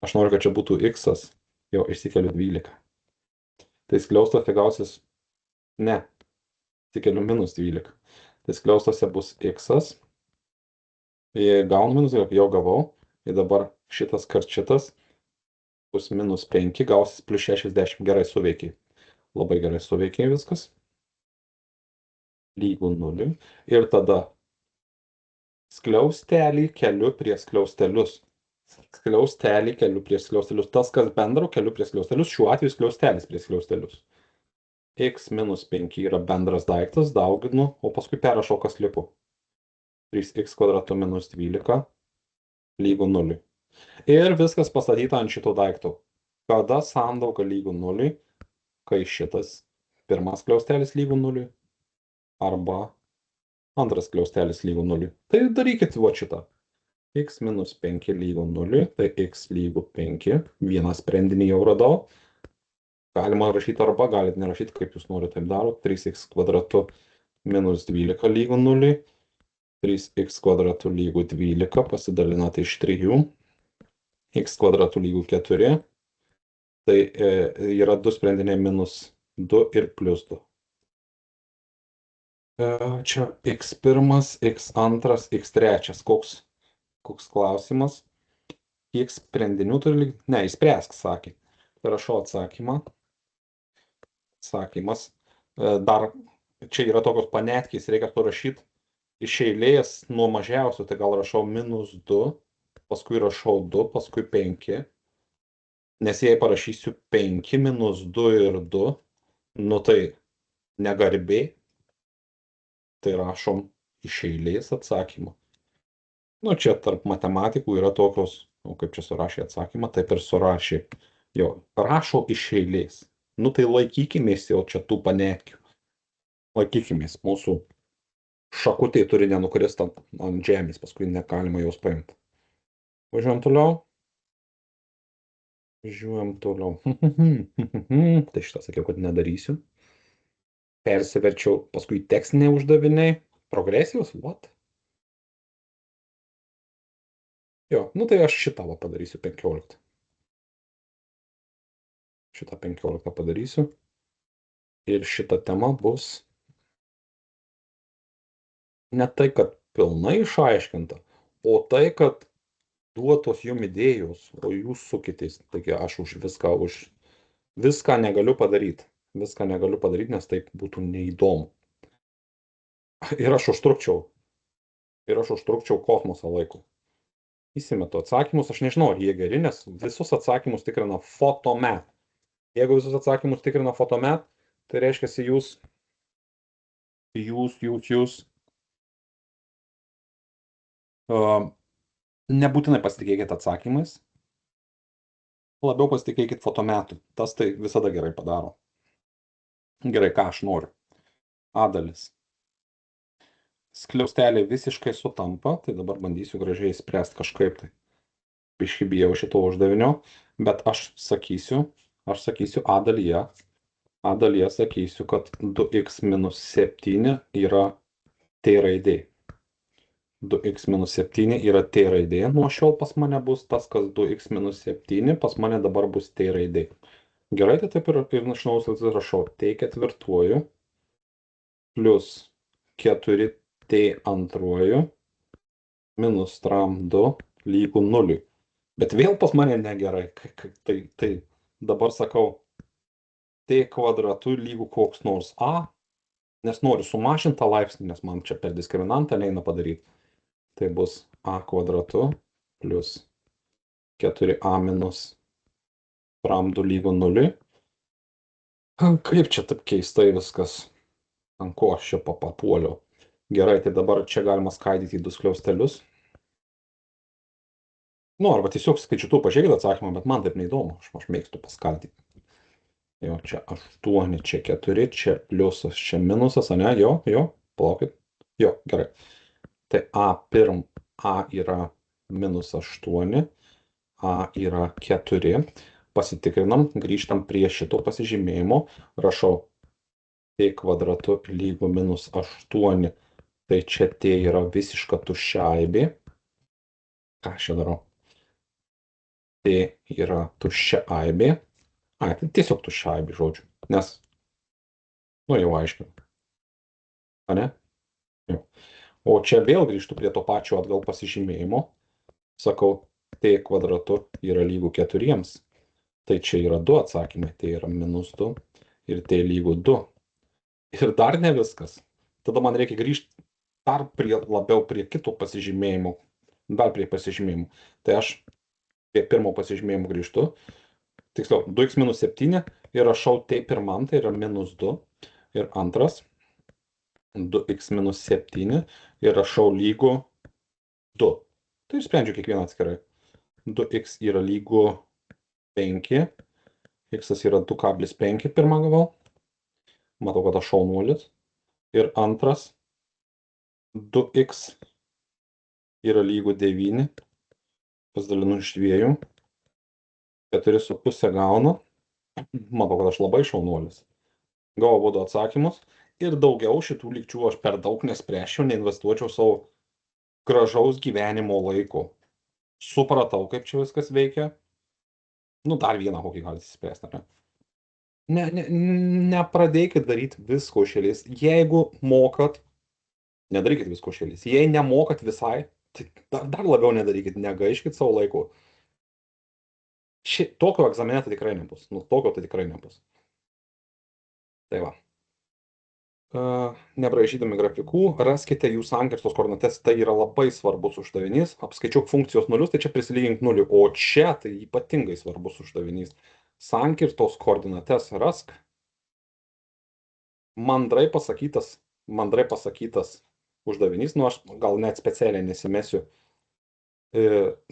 Aš noriu, kad čia būtų x, jau išsikeliu 12. Tai skliaustuose gausis, ne, įsikeliu minus 12. Tai skliaustuose bus x. Gaunu minus 12, jau gavau. Ir dabar šitas karčitas bus minus 5, gausis plus 60. Gerai suveikiai. Labai gerai suveikiai viskas. Lygu 0. Ir tada skliaustelį keliu prie skliaustelius. Skliaustelį keliu prie skliaustelius. Tas, kas bendro, keliu prie skliaustelius. Šiuo atveju skliaustelis prie skliaustelius. X minus 5 yra bendras daiktas, dauginu, o paskui perrašau, kas liko. 3x kvadratu minus 12 lygu 0. Ir viskas pastatyta ant šito daikto. Kada sandauga lygu 0, kai šitas pirmas skliaustelis lygu 0 arba antras skliaustelis lygu 0. Tai darykit va šitą. X minus 5 lygu 0, tai x lygu 5. Vieną sprendinį jau radau. Galima rašyti arba galite nerašyti, kaip jūs norite, taip daro. 3x kvadratu minus 12 lygu 0. 3x kvadratu lygu 12 pasidalinate iš 3. X kvadratu lygu 4. Tai yra du sprendiniai minus 2 ir plus 2. Čia x1, x2, x3. Koks klausimas? Kiek sprendinių turi? Ne, įspręsk, sakė. Tai rašau atsakymą. Atsakymas. Dar čia yra tokios panetkės, reikia parašyti iš eilės nuo mažiausio, tai gal rašau minus 2, paskui rašau 2, paskui 5. Nes jei parašysiu 5 minus 2 ir 2, nu tai negarbiai, tai rašom iš eilės atsakymą. Nu, čia tarp matematikų yra tokios, nu, kaip čia surašė atsakymą, taip ir surašė. Jo, rašo iš eilės. Nu, tai laikykimės jau čia tų panetkių. Laikykimės, mūsų šakutė turi nenukrist ant žemės, paskui negalima jos paimti. Važiuojam toliau. Tai šitą sakiau, kad nedarysiu. Persiverčiau, paskui tekstiniai uždaviniai. Progresijos, what? Jo, nu tai aš šitą va padarysiu 15. Šitą 15 padarysiu. Ir šita tema bus ne tai, kad pilnai išaiškinta, o tai, kad duotos jum idėjos, o jūs sukitės. Taigi aš už viską negaliu padaryti. Viską negaliu padaryti, nes taip būtų neįdomu. Ir aš užtrukčiau kosmosą laiko. Įsimetu atsakymus, aš nežinau, ar jie geri, nes visus atsakymus tikrina Photomat. Jeigu visus atsakymus tikrina Photomat, tai reiškia, jūs nebūtinai pasitikėkit atsakymais, labiau pasitikėkit Photometu. Tas tai visada gerai padaro. Gerai, ką aš noriu. A dalis. Skliausteliai visiškai sutampa, tai dabar bandysiu gražiai spręsti kažkaip tai. Biškį bijau šito uždavinio, bet aš sakysiu A dalyje sakysiu, kad 2x minus 7 yra T raidė. 2x minus 7 yra T raidė. Nuo šiol pas mane bus tas, kas 2x minus 7, pas mane dabar bus T raidė. Gerai, tai taip ir iš naujo atsirašau. T ketvirtuoju plus 4T antruoju minus tram 2 lygu 0. Bet vėl pas mane negerai. Tai dabar sakau, T kvadratu lygu koks nors A, nes noriu sumažinti tą laipsnį, nes man čia per diskriminantą neina padaryti. Tai bus A kvadratu plus 4A minus tram 2 lygu 0. Kaip čia taip keistai viskas? Ant ko aš čia papuoliau? Gerai, tai dabar čia galima skaidyti į du skliaustelius. Nu, arba tiesiog skaičiuotų pažiūrėkit atsakymą, bet man taip neįdomu, aš mėgstu paskaldyti. Jo, čia 8, čia 4, čia pliusas, čia minusas, ane? Jo, palaukit. Jo, gerai. Tai A yra minus 8, A yra 4. Pasitikrinam, grįžtam prie šito pasižymėjimo. Rašau T kvadratu lygu minus 8. Tai čia T yra visiška tuščia aibė. Ką aš čia darau? T yra tuščia aibė. Tai tiesiog tuščia aibė, žodžiu. Nes, nu jau aiškiai. Ane? Jau. O čia vėl grįžtu prie to pačio atgal pasižymėjimo. Sakau, T kvadratu yra lygu 4. Tai čia yra 2 atsakymai. Tai yra minus 2 ir T lygu 2. Ir dar ne viskas. Tada man reikia grįžti dar labiau prie kito pasižymėjimo. Dar prie pasižymėjimų. Tai aš prie pirmo pasižymėjimo grįžtu. Tiksliau, 2x minus 7 ir rašau T pirmam, tai yra minus 2. Ir antras 2x minus 7 ir rašau lygu 2. Tai ir sprendžiu kiekvieną atskirai. 2x yra lygu 5. X yra 2,5 pirmą gavau. Matau, kad aš šaunuolis. Ir antras 2x yra lygu 9. Pasidalinu iš 2. 4,5 gaunu. Matau, kad aš labai šaunuolis. Gavau abudu atsakymus. Ir daugiau šitų lygčių aš per daug nespręsčiau, neinvestuočiau savo gražaus gyvenimo laiko. Supratau, kaip čia viskas veikia. Nu, dar vieną kokį galite spręsti, ar ne? Nepradėkit daryti visko iš eilės. Jeigu mokat, nedarykit visko iš eilės. Jei nemokat visai, tai dar labiau nedarykit, negaiškit savo laiko. Tokio egzamine tai tikrai nebus. Nu, tokio tai tikrai nebus. Tai va. Nebraižydami grafikų, raskite jų sankirtos koordinates. Tai yra labai svarbus uždavinys. Apskaičiuok funkcijos nulius, tai čia prisilygink 0. O čia tai ypatingai svarbus uždavinys. Sankirtos koordinates rask. Mandrai pasakytas uždavinys. Nu, aš gal net specialiai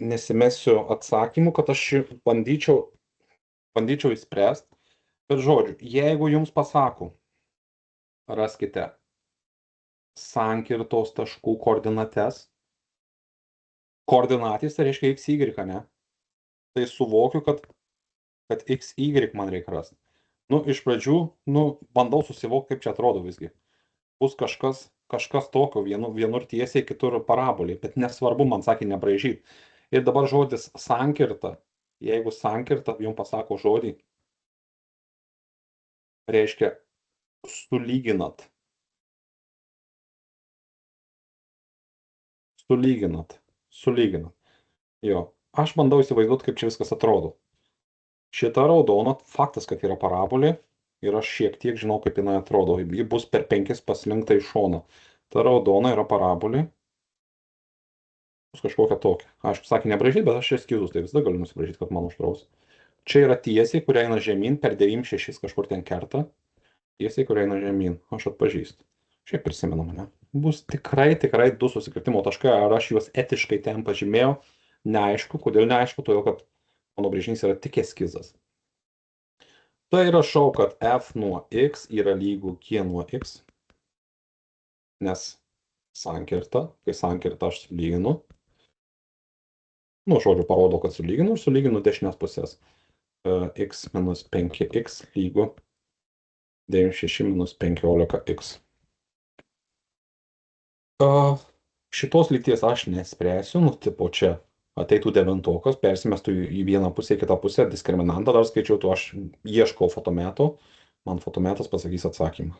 nesimesiu atsakymų, kad aš bandyčiau įspręsti. Bet žodžiu, jeigu jums pasako, raskite sankirtos taškų koordinates. Koordinatės tai reiškia x, y, ne? Tai suvokiu, kad x, y man reikia rasti. Nu, iš pradžių, bandau susivokti, kaip čia atrodo visgi. Bus kažkas tokio, vienur tiesiai, kitur parabolė, bet nesvarbu, man sakė, nebraižyt. Ir dabar žodis sankirta, jeigu sankirta jums pasako žodį, reiškia sulyginat. Sulyginat. Jo. Aš bandau įsivaizduoti, kaip čia viskas atrodo. Šita raudona, faktas, kad yra parabolė ir aš šiek tiek žinau, kaip jinai atrodo. Ji bus per 5 paslinkta į šoną. Ta raudona yra parabolė. Bus kažkokia tokia. Aišku, sakė nebraižyti, bet aš eskizus tai visada galiu nusibraižyti, kad man uždraus. Čia yra tiesiai, kur eina žemyn, per 9-6 kažkur ten kerta. Tiesiai, kur eina žemyn. Aš atpažįstu. Šiaip prisimenu mane. Bus tikrai du susikirtimo taškai, ar aš juos etiškai ten pažymėjau. Neaišku, kodėl neaišku, todėl kad mano brėžinys yra tik eskizas. Tai rašau, kad f nuo x yra lygu g nuo x, nes sankirta, kai sankirta aš sulyginu, žodžiu parodo, kad sulyginu ir sulyginu dešinės pusės. X minus 5x lygu 96 minus 15x. Šitos lygties aš nespręsiu, tipo čia ateitų devintokas, persimestų į vieną pusę, į kitą pusę, diskriminantą dar skaičiuotų, aš ieškau fotometo, man fotometas pasakys atsakymą.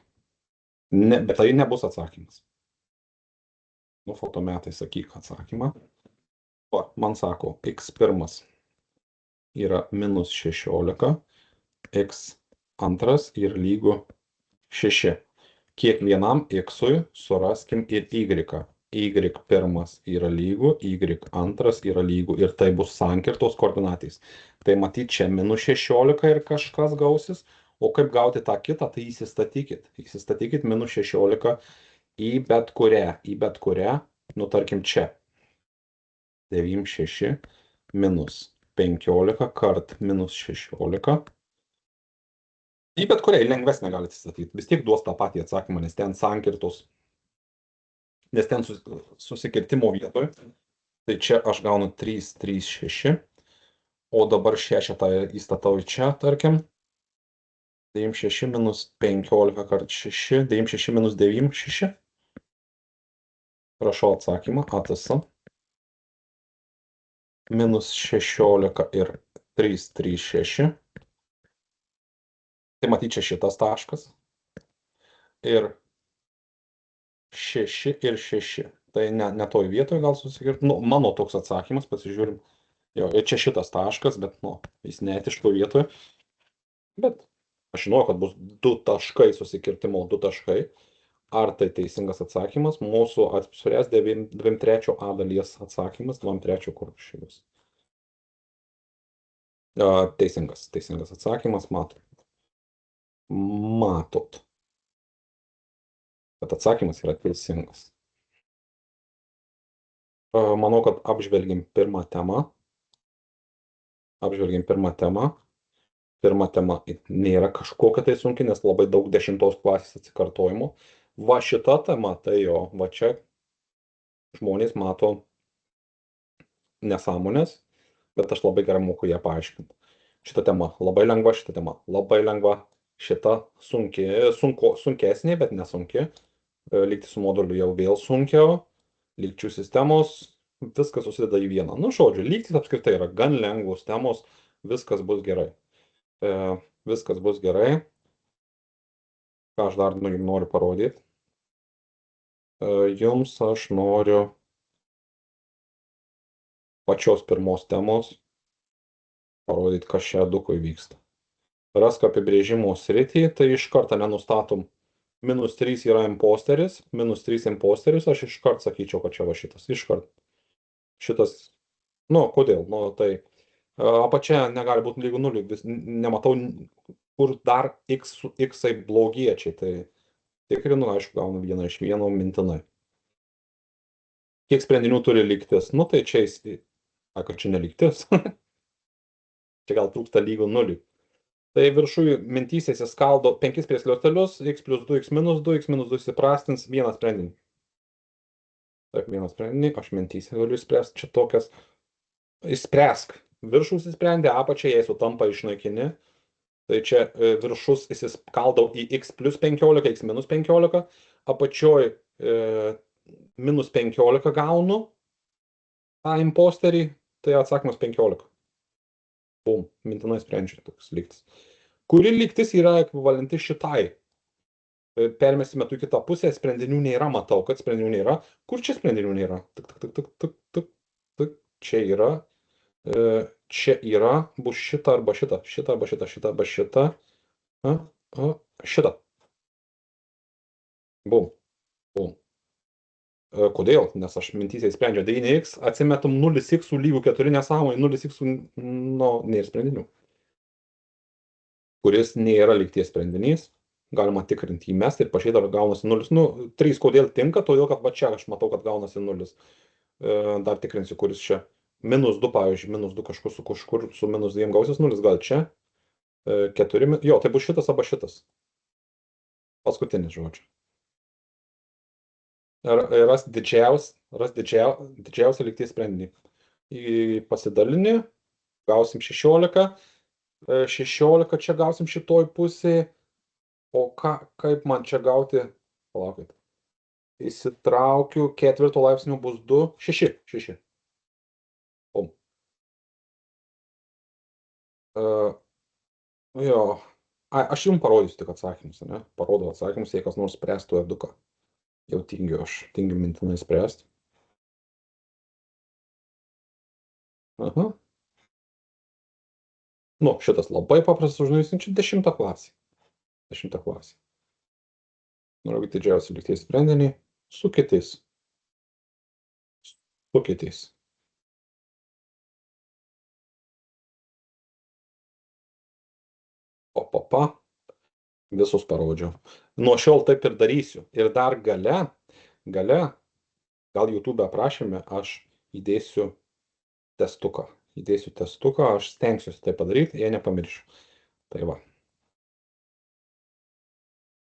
Bet tai nebus atsakymas. Fotometai sakyk atsakymą. Man sako, x1 yra minus 16, x2 yra lygu 6. Kiekvienam x-ui suraskim ir y. Y1 yra lygu, y2 yra lygu ir tai bus sankirtos koordinatės. Tai matyt, čia minus 16 ir kažkas gausis, o kaip gauti tą kitą, tai įsistatykit. Įsistatykit minus 16 į bet kurią, tarkim čia. 96 minus 15 kart minus 16. Į bet kurią lengvesnę galite įsistatyti. Vis tiek duos tą patį atsakymą, nes ten sankirtos. Nes ten susikirtimo vietoje, tai čia aš gaunu 3, 3, 6, o dabar 6 įstatau į čia, tarkim, 96 minus 15 kart 6, 96 minus 9, 6. Prašau atsakymą, ATS. Minus 16 ir 3, 3, 6. Tai matyt, čia šitas taškas. Ir 6 ir 6. Tai ne toj vietoje gal susikirti. Mano toks atsakymas, pasižiūrim. Jo, ir čia šitas taškas, bet, jis neetiško vietoje. Bet aš žinau, kad bus 2 taškai susikirtimo, 2 taškai. Ar tai teisingas atsakymas? Mūsų apspręs 2/3 A dalies atsakymas, 2/3 kur šis. Teisingas atsakymas, matot. Bet atsakymas yra teisingas. Manau, kad apžvelgim pirmą temą. Pirma tema nėra kažkokia tai sunki, nes labai daug 10 klasės atsikartojimų. Va šita tema, tai jo, va čia žmonės mato nesąmonės, bet aš labai gerai moku ją paaiškinti. Šita tema labai lengva, šita sunkesnė, bet nesunki. Lygti su moduliu jau vėl sunkiau. Lygčių sistemos, viskas susideda į vieną. Žodžiu, lygtis apskritai yra gan lengvos temos, viskas bus gerai. Ką aš dar noriu parodyti? Jums aš noriu pačios pirmos temos parodyti, kas čia edukui vyksta. Rask apibrėžimo sritį, tai iš karto nenustatom. -3 yra imposteris, -3 imposterius, aš iškart sakyčiau, kad čia va šitas. Iškart. Šitas, kodėl? Tai apačia negali būti lygu 0, nematau, kur dar x-ai blogiečiai, tai tikrinu, aišku, gaunu 1 iš 1 mintinai. Kiek sprendinių turi lygtis? Tai čia kad čia nelygtis. Čia gal trūksta lygu 0. Tai viršui mintyse įsiskaldo 5 prieskliotelius, x plus 2, x minus 2, x minus 2 įsiprastins vieną sprendinį. Taip, vieną sprendinį, aš mintyse galiu įspręsti čia tokias. Įspręsk. Viršus įsprendė, apačią, jei sutampa išnaikini. Tai čia viršus įsiskaldau į x plus 15, x minus 15, apačioj minus 15 gaunu tą imposterį, tai atsakymas 15. Bum, mintinai sprendžiu toks lygtis. Kuri lygtis yra ekvivalenti šitai? Permesime į kitą pusę, sprendinių nėra, matau, kad sprendinių nėra. Kur čia sprendinių nėra? Čia yra. Čia yra, bus šita arba šita, šita arba šita, šita arba šita. Šita. Bum. Bum. Kodėl? Nes aš mintysiai sprendžiu 9x, atsimetam 0x lygių 4 nesąmonė, 0x nėra sprendinių. Kuris nėra lygties sprendinys. Galima tikrinti įmesti ir pažiūrėti, ar gaunasi 0. 3 kodėl tinka, todėl kad va čia aš matau, kad gaunasi 0. Dar tikrinsiu, kuris čia. Minus 2, pavyzdžiui, minus 2 kažkur su minus 2 gausis 0, gal čia. 4, jo, tai bus šitas arba šitas. Paskutinis žodžiu. Ras didžiausią lygties sprendinį. Į pasidalinį gausim 16. 16 čia gausim šitoj pusėje. O kaip man čia gauti? Palaukit. Įsitraukiu, ketvirto laipsnio bus 2, 6. O. Jo. Aš jums parodysiu tik atsakymus, ne? Parodau atsakymus, jei kas nors spręstų eduką. Jau tingiu aš, tingiu mintinai spręsti. Aha. Nu, šitas labai paprastas uždavinys, čia 10 klasė. 10 klasė. Noriu didžiausią lygties sprendinį su kitais. Su kitais. Visus parodžiau. Nuo šiol taip ir darysiu. Ir dar gale, gal YouTube aprašyme, aš įdėsiu testuką. Aš stengsiuosi tai padaryti, jei nepamiršiu. Tai va.